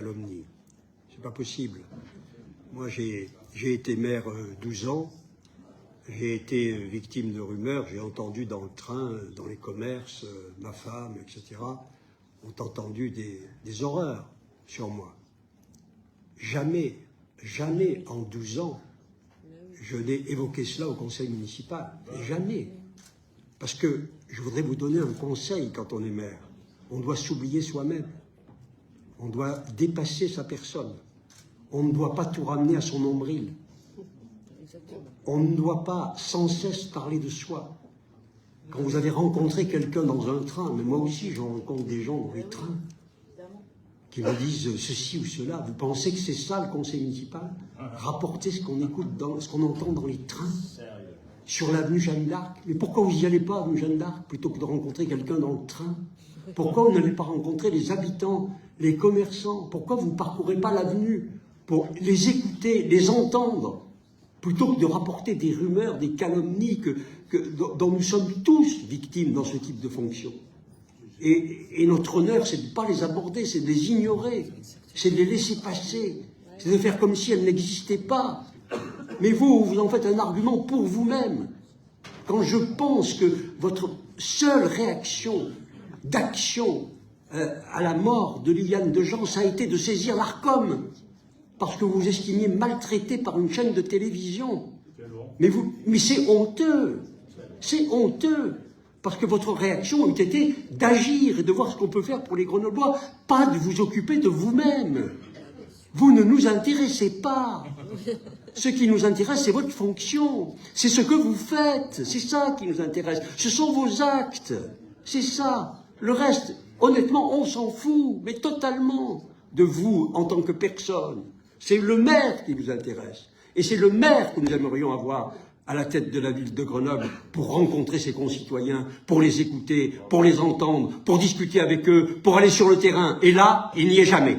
calomnie. C'est pas possible. Moi, j'ai été maire 12 ans, j'ai été victime de rumeurs, j'ai entendu dans le train, dans les commerces, ma femme, etc., ont entendu des horreurs sur moi. Jamais, jamais en 12 ans, je n'ai évoqué cela au conseil municipal. Jamais. Parce que je voudrais vous donner un conseil quand on est maire. On doit s'oublier soi-même. On doit dépasser sa personne. On ne doit pas tout ramener à son nombril. On ne doit pas sans cesse parler de soi. Quand vous avez rencontré quelqu'un dans un train, mais moi aussi je rencontre des gens dans les trains, qui me disent ceci ou cela, vous pensez que c'est ça le conseil municipal? Rapporter ce qu'on écoute, ce qu'on entend dans les trains, sur l'avenue Jeanne d'Arc. Mais pourquoi vous n'y allez pas, avenue Jeanne d'Arc, plutôt que de rencontrer quelqu'un dans le train? Pourquoi vous n'allez pas rencontrer les habitants, les commerçants? Pourquoi vous ne parcourez pas l'avenue pour les écouter, les entendre, plutôt que de rapporter des rumeurs, des calomnies dont nous sommes tous victimes dans ce type de fonction? Et notre honneur, c'est de ne pas les aborder, c'est de les ignorer, c'est de les laisser passer, c'est de faire comme si elles n'existaient pas. Mais vous en faites un argument pour vous-même. Quand je pense que votre seule réaction d'action à la mort de Liliane Dejean, ça a été de saisir l'Arcom, parce que vous vous estimiez maltraité par une chaîne de télévision. Mais c'est honteux, c'est honteux, parce que votre réaction eût été d'agir et de voir ce qu'on peut faire pour les Grenoblois, pas de vous occuper de vous-même. Vous ne nous intéressez pas. Ce qui nous intéresse, c'est votre fonction, c'est ce que vous faites, c'est ça qui nous intéresse, ce sont vos actes, c'est ça. Le reste, honnêtement, on s'en fout, mais totalement, de vous en tant que personne. C'est le maire qui nous intéresse. Et c'est le maire que nous aimerions avoir à la tête de la ville de Grenoble pour rencontrer ses concitoyens, pour les écouter, pour les entendre, pour discuter avec eux, pour aller sur le terrain. Et là, il n'y est jamais.